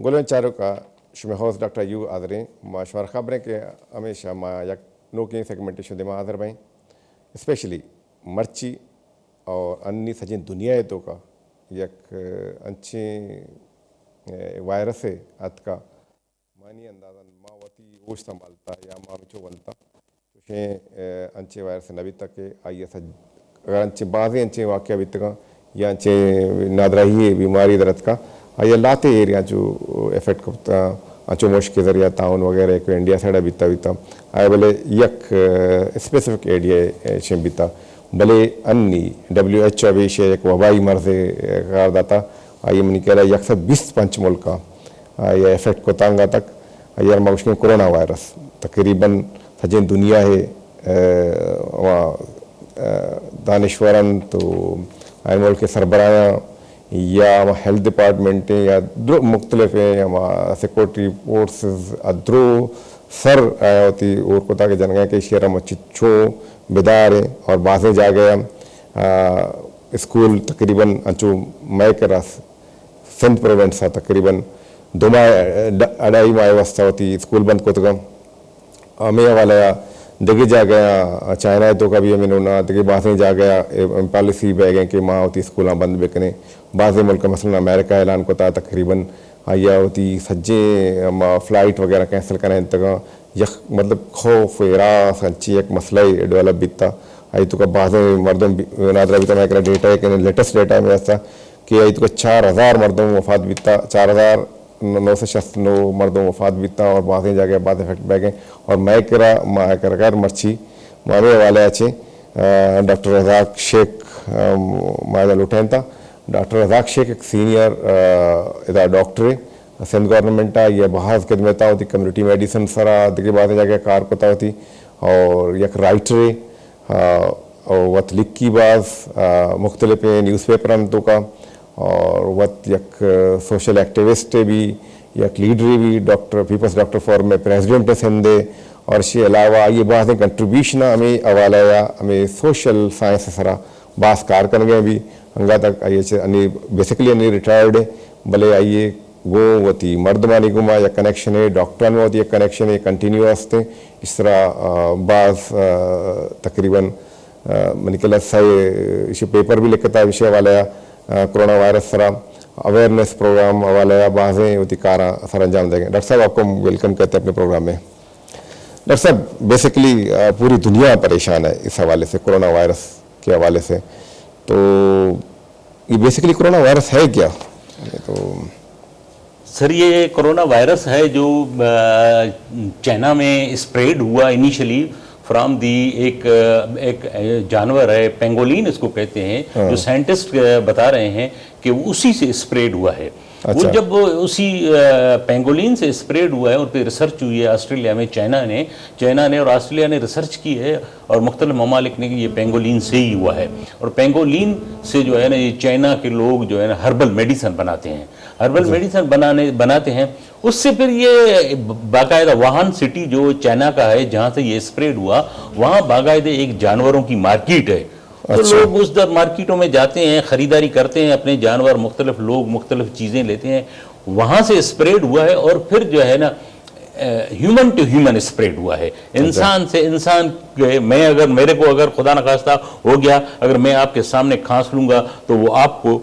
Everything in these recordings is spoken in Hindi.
Golan Charuka, Shumahos Dr. U. Adre, Mashwar Khabreke, Amesha, Yak Noki segmentation de Mahadarbai, especially Marchi or Anni Sajin Dunia Toka, Yak Anchi virus Atka, Mani and Mawati Usta Malta, Yamacho Valta, Anche virus Navita, Ayasa Ranchi Bazi and Chewakia Vitaka, Yanche Nadrahi, Bimari Dratka. ये लाते एरिया जो इफेक्ट करता अच्छो मुश्किल जरिया टाउन वगैरह को इंडिया साइड बीता बीता आए बोले यक स्पेसिफिक एरिया शेम बीता भले अन्नी WHO भी शे एक वबाई मर्ज़े कर दाता आये मनी केला यक से 20 पंच मुल्क का ये इफेक्ट को तांगा तक यार मौसमी कोरोना वायरस तकरीबन सजें दुनिया है वहाँ दानिश्वरन तो आये मुल्क के सरबराह या हेल्थ डिपार्टमेंट या मुख्तलिफ या सिक्योरिटी फोर्सेस अद्रो सर आया होती और को ताकि जनगा के शहर में चिच्चो बेदार है और बाज़े जा गया स्कूल तकरीबन अंचु मई के रास सेंट प्रोवेंट सा तकरीबन 2 अढ़ाई माह वस्ता होती स्कूल बंद को तो हमें वाला दिखे जा गया चाइना तो कभी हमें ना दिखे बाज़े जा गया पॉलिसी बैग कि माँ होती स्कूल बंद बेकने बाज़े मुल्क मसलन अमेरिका ऐलान को था तकरीबन आया होती सज्जे फ्लाइट वगैरह कैंसिल करें तक यक मतलब खौफ रास अच्छी एक मसला ही डेवलप बीता आई तो का बाज़े मर्दों नादरा बीता मैं डेटा है कि लेटेस्ट डेटा में ऐसा कि आई तो का 4000 मर्दों वफात बीता 4969 मर्दों वफात बीता और बाज़े जाके बाद इफेक्ट बैगे और मैं कर मर्ची मामे वाले अच्छे डॉक्टर रज़ाक शेख माया लुटेन था डॉक्टर रज़ाक शेख एक सीनियर इधर डॉक्टर है सिंध गवर्नमेंट है ये बहुत खिदमत होती कम्युनिटी मेडिसिन सरा दिखे बातें जाके कार पता होती और एक राइटर है और वत लिख की बाज मुख्तलिफ न्यूज़पेपर तो का और वत एक सोशल एक्टिविस्ट भी एक लीडर भी डॉक्टर पीपल्स डॉक्टर फोरम में प्रेसिडेंट सिंधे और इसके अलावा ये बातें कंट्रीब्यूशन हमें अवाला या हमें सोशल साइंस सरा बास कार कर गए भी अंगा तक आइए अन्य बेसिकली अन्य रिटायर्ड है भले आइए वो होती मर्दमानी गुमा या कनेक्शन है डॉक्टर में होती है कनेक्शन है कंटिन्यूअस थे इस तरह बास तकरीबन मैंने कहा सही इसे पेपर भी लिखता है विषय वाला कोरोना वायरस सरा अवेयरनेस प्रोग्राम वाला बाज़ें होती कारा सर अंजाम देंगे डॉक्टर साहब आपको वेलकम करते हैं अपने प्रोग्राम में डॉक्टर साहब बेसिकली पूरी दुनिया परेशान है इस हवाले से कोरोना वायरस के हवाले से तो ये बेसिकली कोरोना वायरस है क्या तो सर ये कोरोना वायरस है जो चाइना में स्प्रेड हुआ इनिशियली फ्रॉम दी एक जानवर है पेंगोलिन इसको कहते हैं जो साइंटिस्ट बता रहे हैं कि उसी से स्प्रेड हुआ है। अच्छा। वो जब उसी पेंगोलिन से स्प्रेड हुआ है और फिर रिसर्च हुई है ऑस्ट्रेलिया में चाइना ने और ऑस्ट्रेलिया ने रिसर्च की है और मुख्तलिफ ममालिक ने ये पेंगोलिन से ही हुआ है और पेंगोलिन से जो है ना ये चाइना के लोग जो है ना हर्बल मेडिसिन बनाते हैं बनाते हैं उससे फिर ये बाकायदा वुहान सिटी जो चाइना का है जहाँ से ये स्प्रेड हुआ वहाँ बाकायदा एक जानवरों की मार्केट है। तो अच्छा। लोग उस मार्केटों में जाते हैं खरीदारी करते हैं अपने जानवर मुख्तलिफ लोग मुख्तलिफ चीज़ें लेते हैं वहाँ से स्प्रेड हुआ है और फिर जो है ना ह्यूमन टू ह्यूमन स्प्रेड हुआ है इंसान से इंसान मैं अगर मेरे को अगर खुदा न खास्ता हो गया अगर मैं आपके सामने खांस लूंगा तो वो आपको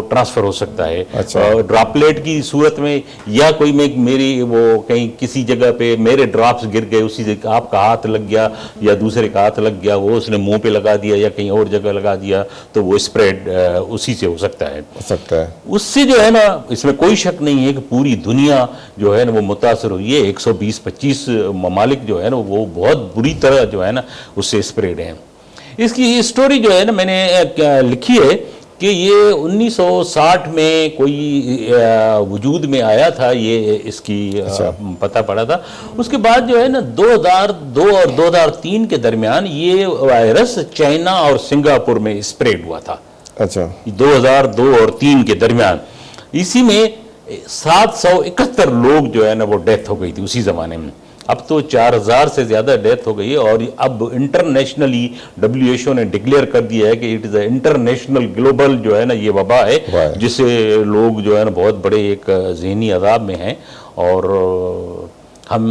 ट्रांसफर हो सकता है। अच्छा। ड्रॉपलेट की सूरत में या कोई मेरी वो कहीं किसी जगह पे मेरे ड्रॉप्स गिर गए उसी से आपका हाथ लग गया या दूसरे का हाथ लग गया वो उसने मुंह पे लगा दिया या कहीं और जगह लगा दिया तो वो स्प्रेड उसी से हो सकता है उससे जो है ना इसमें कोई शक नहीं है कि पूरी दुनिया जो है ना वो मुतासर हुई है 120-25 ममालिक जो है ना वो बहुत बुरी तरह जो है ना उससे स्प्रेड है। इसकी स्टोरी जो है ना मैंने लिखी है कि ये 1960 में कोई वजूद में आया था ये इसकी पता पड़ा था उसके बाद जो है ना 2002 और 2003 के दरमियान ये वायरस चाइना और सिंगापुर में स्प्रेड हुआ था। अच्छा 2002 और 3 के दरमियान इसी में 771 लोग जो है ना वो डेथ हो गई थी उसी जमाने में अब तो 4000 से ज़्यादा डेथ हो गई है और अब इंटरनेशनली WHO ने डिक्लेयर कर दिया है कि it is a international global जो है ना ये वबा है, जिससे लोग जो है ना बहुत बड़े एक ज़हनी अज़ाब में हैं। और हम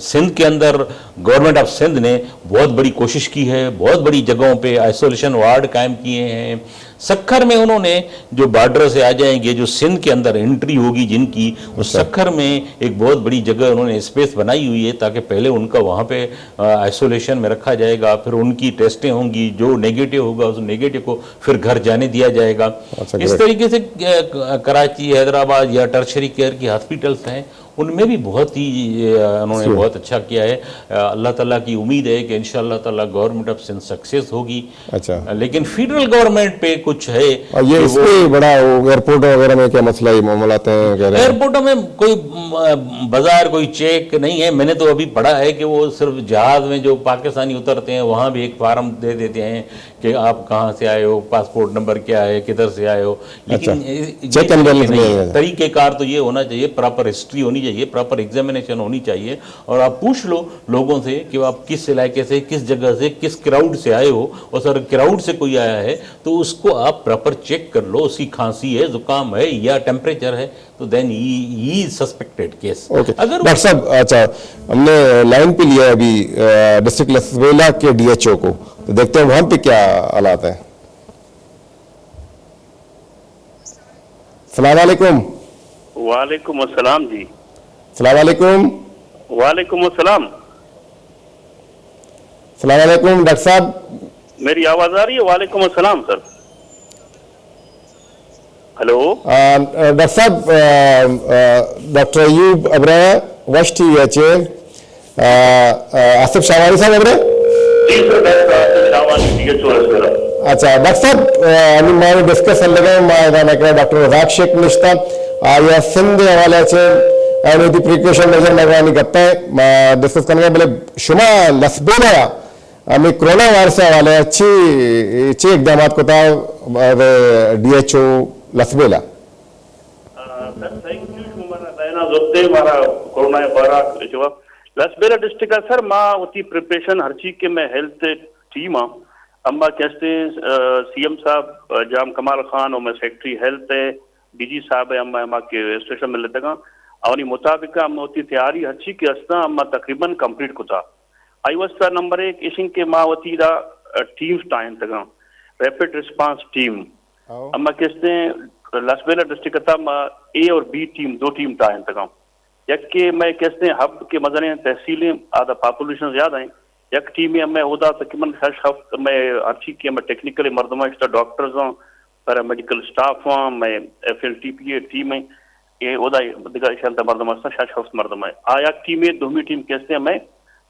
सिंध के अंदर गवर्नमेंट ऑफ सिंध ने बहुत बड़ी कोशिश की है, बहुत बड़ी जगहों पे आइसोलेशन वार्ड कायम किए हैं। सक्खर में उन्होंने जो बॉर्डर से आ जाएंगे, जो सिंध के अंदर एंट्री होगी जिनकी, उस सक्खर में एक बहुत बड़ी जगह उन्होंने स्पेस बनाई हुई है ताकि पहले उनका वहाँ पे आइसोलेशन में रखा जाएगा, फिर उनकी टेस्टें होंगी, जो नेगेटिव होगा उस नेगेटिव को फिर घर जाने दिया जाएगा। इस तरीके से कराची, हैदराबाद या टर्शरी केयर की हॉस्पिटल्स हैं, उनमें भी बहुत ही उन्होंने बहुत अच्छा किया है। अल्लाह ताला की उम्मीद है कि इंशाअल्लाह ताला गवर्नमेंट ऑफ सिंध सक्सेस होगी। अच्छा, लेकिन फेडरल गवर्नमेंट पे कुछ है। और ये इससे बड़ा एयरपोर्ट वगैरह में क्या मसला ही मामलात हैं? एयरपोर्टों में कोई बाजार, कोई चेक नहीं है। मैंने तो अभी पढ़ा है कि वो सिर्फ जहाज में जो पाकिस्तानी उतरते हैं वहाँ भी एक फार्म दे देते हैं कि आप कहाँ से आए हो, पासपोर्ट नंबर क्या है, किधर से आए हो। लेकिन तरीकेकार तो ये होना चाहिए, प्रॉपर हिस्ट्री होनी चाहिए, प्रॉपर एग्जामिनेशन होनी चाहिए। और आप पूछ लो लोगों से कि आप किस इलाके से, किस जगह से, किस क्राउड से आए हो, और सर क्राउड से कोई आया है तो उसको आप प्रॉपर चेक कर लो, उसकी खांसी है, जुकाम है या टेम्परेचर है, तो देन ही सस्पेक्टेड केस। अगर डॉक्टर साहब, अच्छा, हमने लाइन पे लिया अभी डिस्ट्रिक्ट लसबेला के DHO को, तो देखते हैं वहां पे क्या हालात है। सलाम वालेकुम। वालेकुम अस्सलाम जी। सलाम वालेकुम। वालेकुम अस्सलाम। सलाम वालेकुम डॉक्टर साहब, मेरी आवाज आ रही है? वालेकुम अस्सलाम सर। हेलो डॉक्टर साहब, डॉक्टर अयूब अब्रा वश TH आसिफ शाहवानी साहब अब्रा? जी sir, doctor Asif Shahwani DHO। अच्छा डॉक्टर साहब, आनी मां डिस्कस लगे मां डॉक्टर रज़ाक शेख निश्ता या सिंध हवाले ऐं प्रिकॉशन मेजर लगानी गप्पे मां डिस्कस करने भले शुमा लसबेला हमें कोरोना वायरस हवाले अच्छी इकदाम को था DHO Lasbela. Lasbela district sir मां उती प्रिपरेशन हर चीज के मैं हेल्थ टीम अम्मा कैसे CM साहब जाम कमाल खान और मैं सेक्रेटरी हेल्थ है DG साहब है अम्मा अम्मा के स्टेशन में लेते और मुताबिक अम्मा उती तैयारी हर चीज के अस्ता अम्मा तकरीबन कंप्लीट को था। आई वस्ता नंबर 1 इशिंग के माँ वती दा टीम्स टाइम तक रैपिड रिस्पांस टीम अम्मा कैसे लसबेला डिस्ट्रिक्ट था A और B टीम 2 टीम टाइम तक यक के मैं कैसे हब के मजने तहसीलें आधा पॉपुलेशन ज्यादा है यक टीम में मैं उदा तकरीबन हफ्ते मैं अच्छी के मैं टेक्निकली मर्दमा डॉक्टर्स हूँ, पैरामेडिकल स्टाफ हूँ, मैं FLTPA टीम है ये उदा दिगा मर्दमा हफ्ते मर्दमा है आया टीम में दोमी टीम कैसे मैं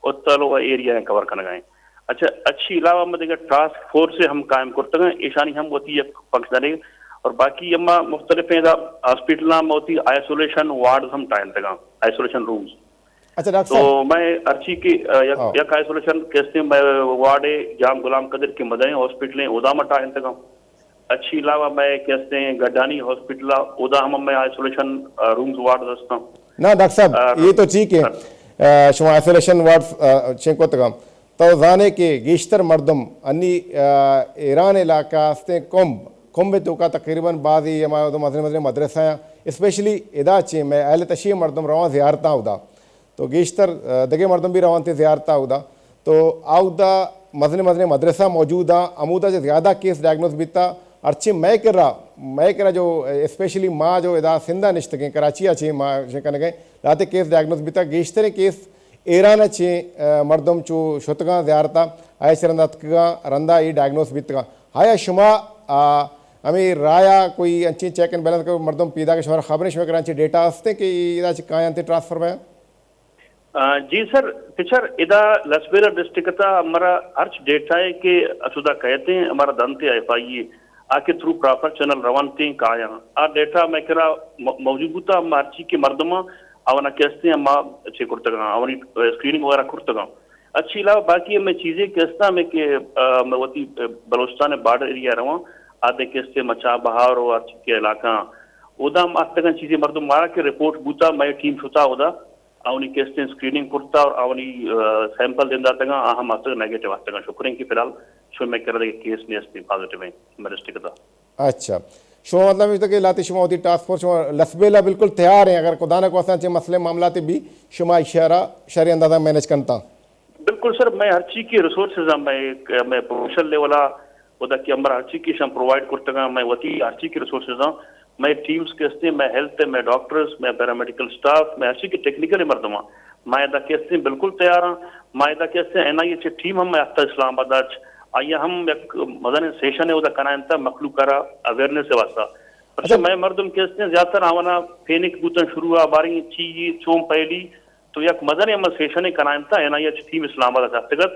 उत्तर एरिया कवर करना गए। अच्छा अच्छी अलावा मैं टास्क फोर्स से हम कायम करते हैं ईशानी हम होती फंक्शन है और बाकी अम्मा मुख्तलिफ हॉस्पिटल में होती आइसोलेशन वार्ड हम टाइम तक आइसोलेशन रूम्स। अच्छा डॉक्टर तो मैं अर्ची की यक आइसोलेशन कैसे मैं वार्ड जाम गुलाम कदर के मदनी हॉस्पिटल उदामा टाइम तक अच्छी अलावा मैं कैसे गडानी हॉस्पिटल उदामा में आइसोलेशन रूम्स वार्ड दस्ता ना। डॉक्टर साहब ये तो ठीक है शुमा आइसोलेशन वार्ड चेक तक तो जाने के गेशतर मर्दम अन्नी ईरान इलाका कुंभ तो का तकरीबन बाजी मजरे मदरसा स्पेशली इदा चे मैं अहल तशी मर्दम रवा ज़ियारता उदा तो गेशतर दगे मर्दम भी रवान थे ज़ियारता उदा तो आउदा मजरे मदरसा मौजूदा अमूदा से ज़्यादा केस डायग्नोस बीता अर्ची मैं करा जो स्पेशली माँ जो इदा सिंधा निश्त के कराची अच्छे माँ कन गए लाते केस डायग्नोस बीता गेशतर केस ईरान अच्छे मर्दम चो शुतगा ज़ियारता आय शरंदा रंदा ये डायग्नोस बीतगा हाया शुमा हमें राया कोई अच्छी चेक एंड बैलेंस कर मर्दम पीदा के शुमार खबरें शुमार कराची डेटा हस्ते कि इदा कहाँ अंते ट्रांसफर में जी सर पिछर इदा लसबेला डिस्ट्रिक्ट हमारा अर्च डेटा है कि असुदा कहते हैं हमारा दंते FIE आके थ्रू प्रॉपर चैनल रवानते काया आ डेटा मैं करा मौजूदा मार्ची के मर्दमा ಅವನ कैसे अम्मा अच्छे कुर्तगा अवनी स्क्रीनिंग वगैरह कुर्तगा अच्छी अलावा बाकी मैं चीज़ें कैसा में कि मैं वती बलोचिस्तान बॉर्डर एरिया रहा आधे कैसे मचा बहार और अच्छी के इलाका उदा आज तक चीज़ें मर्दम मारा के रिपोर्ट बूता मैं टीम छुता उदा ಅವನಿ ಕೇಸ್ತೆ ಸ್ಕ್ರೀನಿಂಗ್ ಕೊಡ್ತಾ ಅವನಿ ಸ್ಯಾಂಪಲ್ ದಿಂದ ತಗ हम अस्त नेगेटिव अस्त शुक्रें की फिलहाल शो में कर रहे केस ने अस्ती पॉजिटिव है मरिस्टिक दा अच्छा शो मतलब इस तक लाती शुमा होती टास्क फोर्स लसबेला बिल्कुल तैयार हैं अगर खुदा न कोसा चे मसले मामला भी शुमा इशारा शरी अंदाजा मैनेज करता बिल्कुल सर मैं हर चीज की रिसोर्सेज मैं प्रोफेशनल लेवल उदा की अंबर हर चीज की हम प्रोवाइड करते मैं वती हर चीज की रिसोर्सेज मैं टीम्स के मैं हेल्थ मैं डॉक्टर्स मैं पैरामेडिकल स्टाफ मैं हर चीज की टेक्निकल मर्दमा मैं इदा के बिल्कुल तैयार हाँ मैं इदा के NIH टीम हम आता इस्लामाबाद आइए हम एक मदन सेशन है उदा करायंता मखलू करा अवेयरनेस वास्ता अच्छा मैं मर्दम के ज्यादातर आवाना फेनिक बूतन शुरू हुआ बारी ची चोम पहली तो एक मदन हम सेशन है करायंता NIH टीम इस्लामाबाद हस्तगत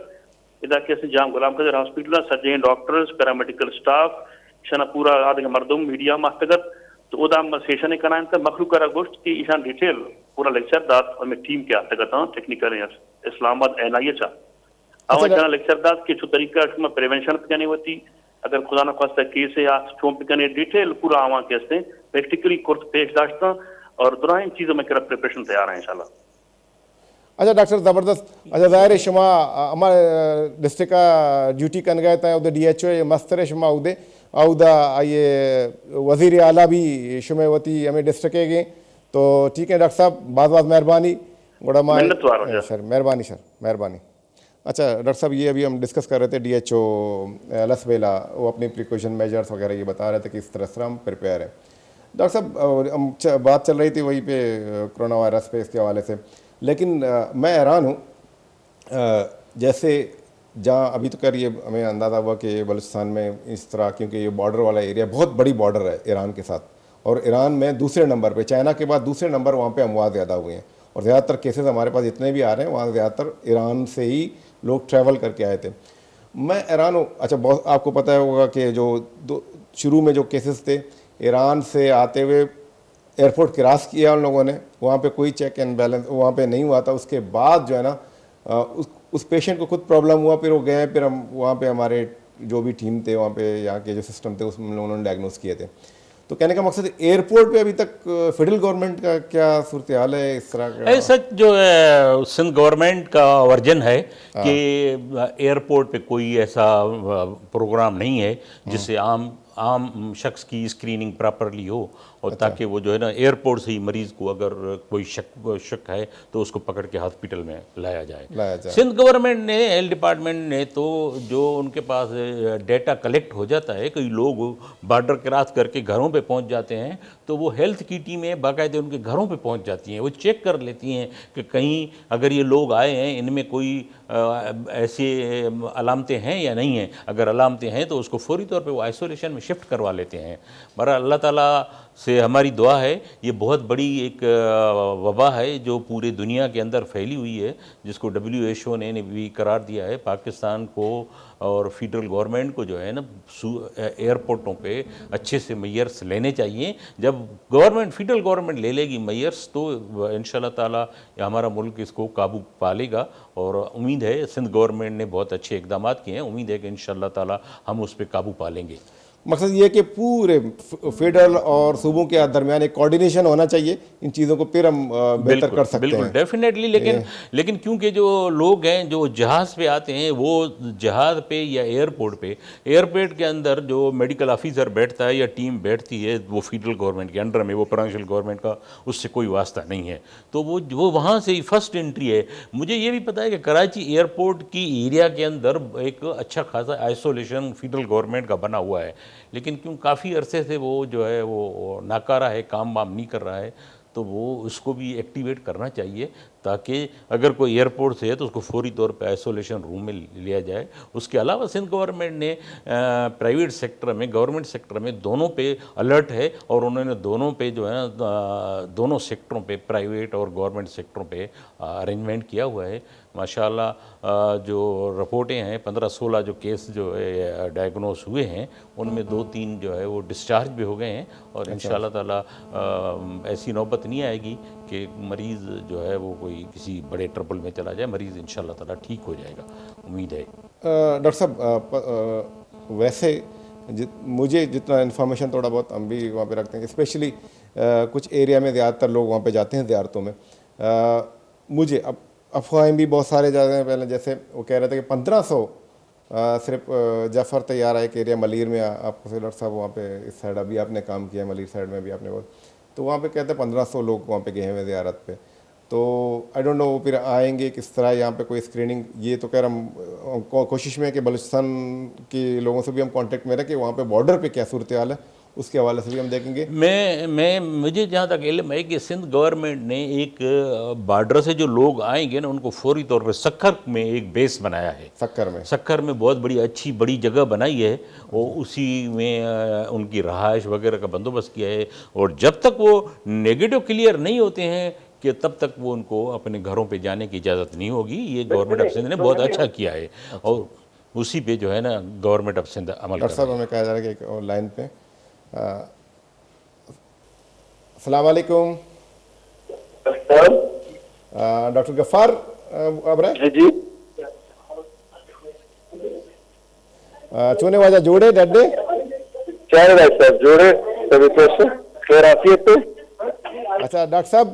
इदा के जाम गुलाम कदर हॉस्पिटल सजे डॉक्टर्स पैरामेडिकल स्टाफ शना पूरा आदि मर्दम मीडिया हस्तगत तो उदा सेशन है करायंता मखलू करा गोश्त की ईशान डिटेल पूरा लेक्चर दात हमें टीम के हस्तगत टेक्निकल इस्लामाबाद NIH अवन जना लेक्चर दास के जो तरीका में प्रिवेंशन करने होती अगर खुदा न खास्ता केस है आज चोम करने डिटेल पूरा आवा कैसे प्रैक्टिकली कोर्स पेश दाश्ता और दुराइन चीज़ों में कर प्रिपरेशन तैयार है इंशाल्लाह अच्छा डॉक्टर ज़बरदस्त अच्छा ज़ाहिर शुमा हमारे डिस्ट्रिक्ट का ड्यूटी कर गए थे उधर DHO मस्तरे शुमा उदे उदा ये वज़ीर आला भी शुमे वती हमें डिस्ट्रिक्ट के तो ठीक है डॉक्टर साहब बहुत बहुत मेहरबानी गुड़ा सर मेहरबानी अच्छा डॉक्टर साहब ये अभी हम डिस्कस कर रहे थे DHO लसबेला वो अपनी प्रिकॉशन मेजर्स वगैरह ये बता रहे थे कि इस तरह से हम प्रिपेयर हैं डॉक्टर साहब हम बात चल रही थी वहीं पे कोरोना वायरस पे इसके हवाले से लेकिन मैं हैरान हूँ जैसे जहाँ अभी तो कर ये हमें अंदाज़ा हुआ कि बलूचिस्तान में इस तरह क्योंकि ये बॉर्डर वाला एरिया बहुत बड़ी बॉर्डर है ईरान के साथ और ईरान में दूसरे नंबर पे चाइना के बाद दूसरे नंबर वहाँ पे अमवात ज़्यादा हुए हैं और ज़्यादातर केसेस हमारे पास जितने भी आ रहे हैं वहाँ ज़्यादातर ईरान से ही लोग ट्रैवल करके आए थे मैं हैरान हूँ अच्छा बहुत आपको पता होगा कि जो शुरू में जो केसेस थे ईरान से आते हुए एयरपोर्ट क्रॉस किया उन लोगों ने वहाँ पे कोई चेक एंड बैलेंस वहाँ पे नहीं हुआ था उसके बाद जो है ना उस पेशेंट को खुद प्रॉब्लम हुआ फिर वो गए फिर हम वहाँ पे हमारे जो भी टीम थे वहाँ पे यहाँ के जो सिस्टम थे उसमें उन्होंने डायग्नोस किए थे तो कहने का मकसद एयरपोर्ट पे अभी तक फेडरल गवर्नमेंट का क्या सूरत हाल है इस तरह का सच जो है सिंध गवर्नमेंट का वर्जन है कि एयरपोर्ट पे कोई ऐसा प्रोग्राम नहीं है जिससे आम शख्स की स्क्रीनिंग प्रॉपरली हो और ताकि वो जो है ना एयरपोर्ट से ही मरीज़ को अगर कोई शक है तो उसको पकड़ के हॉस्पिटल में लाया जाए। सिंध गवर्नमेंट ने हेल्थ डिपार्टमेंट ने तो जो उनके पास डेटा कलेक्ट हो जाता है कई लोग बॉर्डर क्रॉस करके घरों पे पहुंच जाते हैं तो वो हेल्थ की टीमें बाकायदे उनके घरों पे पहुंच जाती हैं वो चेक कर लेती हैं कि कहीं अगर ये लोग आए हैं इनमें कोई ऐसी अलामतें हैं या नहीं हैं अगर अलामतें हैं तो उसको फौरी तौर पे वो आइसोलेशन में शिफ्ट करवा लेते हैं। बहरहाल अल्लाह ताला से हमारी दुआ है ये बहुत बड़ी एक वबा है जो पूरे दुनिया के अंदर फैली हुई है जिसको WHO ने भी करार दिया है पाकिस्तान को और फेडरल गवर्नमेंट को जो है ना एयरपोर्टों पे अच्छे से मेजर्स लेने चाहिए। जब फेडरल गवर्नमेंट ले लेगी मेजर्स तो इंशाल्लाह ताला हमारा मुल्क इसको काबू पा लेगा और उम्मीद है सिंध गवर्नमेंट ने बहुत अच्छे इकदाम किए हैं उम्मीद है कि इंशाल्लाह ताला हम उस पर काबू पा लेंगे। मकसद ये कि पूरे फेडरल और सूबों के दरमियान एक कोऑर्डिनेशन होना चाहिए इन चीज़ों को फिर हम बेहतर कर सकते हैं। बिल्कुल डेफिनेटली लेकिन क्योंकि जो लोग हैं जो जहाज़ पे आते हैं वो जहाज़ पे या एयरपोर्ट के अंदर जो मेडिकल ऑफिसर बैठता है या टीम बैठती है वो फेडरल गवर्नमेंट के अंडर में वो प्रोविंशियल गवर्नमेंट का उससे कोई वास्ता नहीं है तो वो वहाँ से ही फर्स्ट एंट्री है। मुझे ये भी पता है कि कराची एयरपोर्ट की एरिया के अंदर एक अच्छा खासा आइसोलेशन फेडरल गवर्नमेंट का बना हुआ है लेकिन क्यों काफ़ी अरसे से वो जो है वो नाकारा है काम वाम नहीं कर रहा है तो वो उसको भी एक्टिवेट करना चाहिए ताकि अगर कोई एयरपोर्ट से है तो उसको फौरी तौर पे आइसोलेशन रूम में लिया जाए। उसके अलावा सिंध गवर्नमेंट ने प्राइवेट सेक्टर में गवर्नमेंट सेक्टर में दोनों पे अलर्ट है और उन्होंने दोनों पे जो है दोनों सेक्टरों पे प्राइवेट और गवर्नमेंट सेक्टरों पे अरेंजमेंट किया हुआ है। माशाल्लाह जो रिपोर्टें हैं 15-16 जो केस जो है डायग्नोस हुए हैं उनमें 2-3 जो है वो डिस्चार्ज भी हो गए हैं और इंशाल्लाह ताला ऐसी नौबत नहीं आएगी कि मरीज़ जो है वो कोई किसी बड़े ट्रबल में चला जाए। मरीज़ इंशाल्लाह ताला ठीक हो जाएगा उम्मीद है। डॉक्टर साहब वैसे मुझे जितना इन्फॉर्मेशन थोड़ा बहुत हम भी वहाँ पे रखते हैं स्पेशली कुछ एरिया में ज़्यादातर लोग वहाँ पे जाते हैं ज़ियारतों में मुझे अब अफवाहें भी बहुत सारे जा रहे हैं। पहले जैसे वो कह रहे थे कि 1500 सिर्फ जफ़र तैयार है एक एरिया मलीर में, आपको से डॉक्टर साहब वहाँ पे इस साइड अभी आपने काम किया, मलीर साइड में भी आपने बहुत, तो वहाँ पे कहते हैं 1500 लोग वहाँ पे गए हुए ज़ियारत पे। तो आई डोंट नो वो फिर आएंगे किस तरह, यहाँ पे कोई स्क्रीनिंग, ये तो कह रहा हम कोशिश में है कि बलूचिस्तान के लोगों से भी हम कांटेक्ट में रहे कि वहाँ पे बॉर्डर पे क्या सूरत हाल है, उसके हवाले से भी हम देखेंगे। मुझे जहाँ तक इल्म है कि सिंध गवर्नमेंट ने एक बॉर्डर से जो लोग आएंगे ना उनको फौरी तौर पे सक्कर में एक बेस बनाया है। सक्कर में बहुत बड़ी अच्छी बड़ी जगह बनाई है और उसी में उनकी रहाइश वगैरह का बंदोबस्त किया है। और जब तक वो नेगेटिव क्लियर नहीं होते हैं कि तब तक वो उनको अपने घरों पे जाने की इजाज़त नहीं होगी। ये गवर्नमेंट ऑफ सिंध ने बहुत अच्छा किया है और उसी पे जो है ना गवर्नमेंट ऑफ सिंध अमल कर रही है। डॉक्टर साहब हमें कहा जा रहा है कि एक लाइन पे अस्सलाम वालेकुम डॉक्टर गफ्फार अबरा जी चूने वाजा जोड़े डड्डे क्या है डॉक्टर साहब जोड़े सभी से खैर आफियत पे। अच्छा डॉक्टर साहब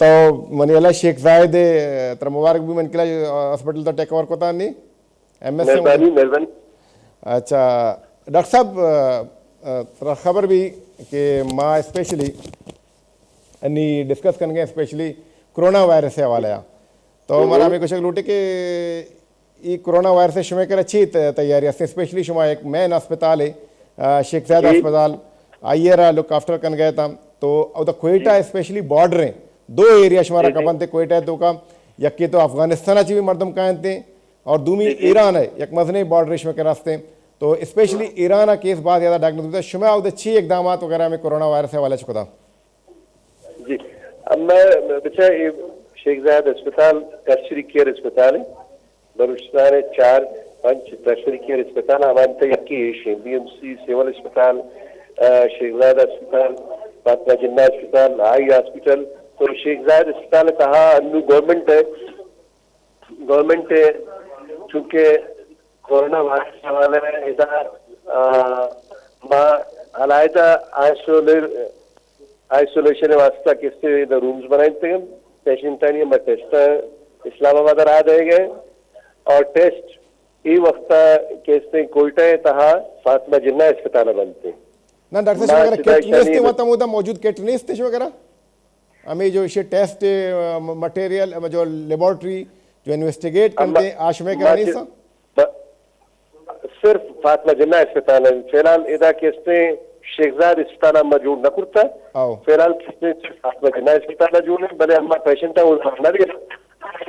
तो मनीला शेख जायद तर मुबारक भी मन किला हॉस्पिटल तो टेक ओवर को था नहीं एमएस मेहरबानी। अच्छा डॉक्टर साहब खबर भी कि माँ स्पेशली अन्नी डिस्कस करेंगे स्पेशली कोरोना वायरस से हवाले तो हमारा हमें कुछ लूटे कि ये कोरोना वायरस से शुमे कर अच्छी तैयारी से स्पेशली शुमा एक मेन अस्पताल है शेख जायद अस्पताल आइए लुक आफ्टर कन गया था तो अब कोयटा स्पेशली बॉर्डर हैं दो एरिया शुमारा कपन थे कोयटा तो का यके तो अफगानिस्तान भी मरदम कायन थे और दूमी ईरान है एक मजने बॉर्डर में के रास्ते तो स्पेशली ईरान केस बाद ज़्यादा डायग्नोस होता है शुमा उधर 6 इकदाम वगैरह में कोरोना वायरस वाला चुका जी। अब मैं बच्चा ये शेख जायद अस्पताल टर्शरी केयर अस्पताल है बलूचिस्तान है 4-5 टर्शरी केयर अस्पताल हमारे तक यकी BMC सिविल अस्पताल शेख जायद अस्पताल फातिमा जिन्ना अस्पताल आई हॉस्पिटल। तो शेख जायद अस्पताल कहा अन्नू गवर्नमेंट है चूँकि कोरोना वायरस हवाले अलायदा आइसोलेशन वास्ता किससे रूम्स बनाए थे पेशेंट टेस्ट इस्लामाबाद आ गए और टेस्ट ये वक्त कैसे कोयटा तहा फातिमा जिन्ना अस्पताल बनते ना डॉक्टर साहब वगैरह किटनेस ते वता मुदा मौजूद किटनेस ते वगैरह हमें जो ये टेस्ट मटेरियल जो लेबोरेटरी जो इन्वेस्टिगेट करते हैं आशमे करा नहीं सा सिर्फ फातिमा जिन्ना अस्पताल है फिलहाल इधर कैसे शेख जायद अस्पताल मौजूद न करता फिलहाल किसने सिर्फ फातिमा जिन्ना अस्पताल जो है भले हमारा पेशेंट है उन्होंने भी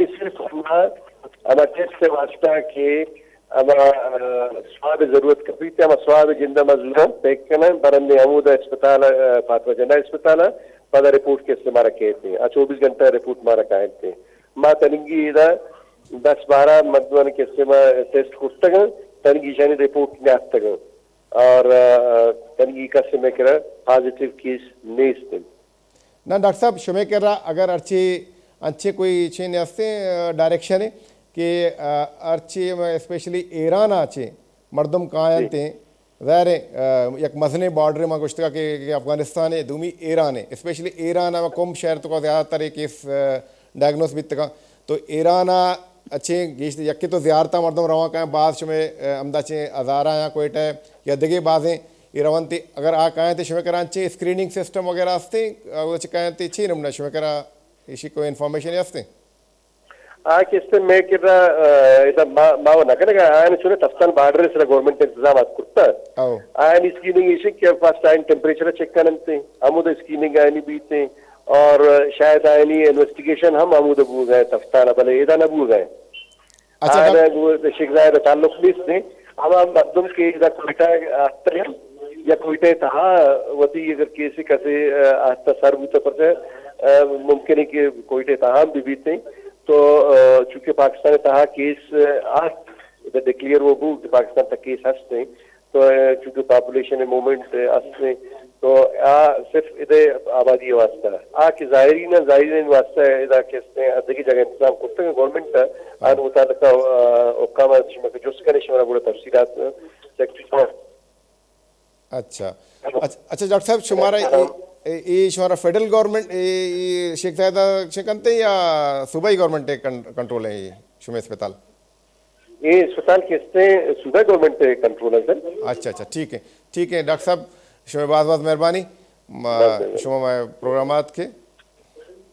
सिर्फ हमारा टेस्ट से वास्ता के हमारा स्वाब जरूरत कभी थे हमारा स्वाब जिंदा मजलूम पैक करना बरंदे अमूद अस्पताल फातिमा जिन्ना अस्पताल पदा रिपोर्ट के इस्तेमाल कहते हैं 24 घंटा रिपोर्ट मारा कहते हैं माँ तनगी इधर 10-12 मजदूर के इस्तेमाल टेस्ट करते हैं तनगी शानी रिपोर्ट में आता है और तनगी का समय करा पॉजिटिव केस नहीं इस्तेमाल ना डॉक्टर साहब शुमे कर रहा अगर अच्छे कोई चेन आस्ते डायरेक्शन है कि अच्छे स्पेशली ईरान आचे मर्दम कायन थे ज़ाहिर एक मजने बॉर्डर में कुछ कि अफगानिस्तान है दूमी ईरान है स्पेशली ईरान में कम शहर तो का ज़्यादातर केस डायग्नोस भी तक तो ईरान अच्छे गेश यके तो ज़्यारता मर्दम रवा का बाद शुमे अमदा चे हज़ारा या कोयटा या दगे बाजें ये रवन थे अगर आ कायन थे शुमे करा चे स्क्रीनिंग सिस्टम वगैरह आस्ते कायन थे छे नमूना शुमे करा इसी को इन्फॉर्मेशन आस्ते किससे मैं कितना इधर माव ना करेगा आयन सुने तफ्तान बॉर्डर से गवर्नमेंट इंतजाम करता आयन स्क्रीनिंग इसी के फर्स्ट टाइम टेम्परेचर चेक करते अमुद स्क्रीनिंग आयनी बीते और शायद आयनी इन्वेस्टिगेशन हम अमुद बू गए तफ्तान भले इधर न बू गए आयन शेख जायद ताल्लुक से हम मखदूम के इधर कोयटा या कोयटा तहा वती अगर कैसे कैसे आस्था सर्व पर मुमकिन है कि कोयटे तहा भी बीते तो चूंकि पाकिस्तान तहा केस आज डिक्लेयर वो कि पाकिस्तान तक केस हंसते तो चूंकि पॉपुलेशन मूवमेंट हंसते तो सिर्फ इधर आबादी वास्ता कि जायरीन वास्ता इधर कैसे अदगी जगह इंतजाम करते हैं गवर्नमेंट आन मुताबिक हुक्म जुस करने शमरा बुरा तफसीलात सेक्रेटरी अच्छा डॉक्टर साहब शुमारा ये हमारा फेडरल गवर्नमेंट ये शेख जायदा कंते या सूबाई गवर्नमेंट कंट्रोल है ये शुमे अस्पताल? ये अस्पताल किसने सूबा गवर्नमेंट कंट्रोल है सर। अच्छा ठीक है डॉक्टर साहब, शुमे बहुत बहुत मेहरबानी शुमा प्रोग्रामात के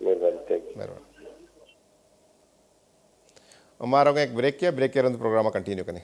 मेहरबानी। हमारा एक ब्रेक किया, ब्रेक के रंद प्रोग्राम कंटिन्यू करें।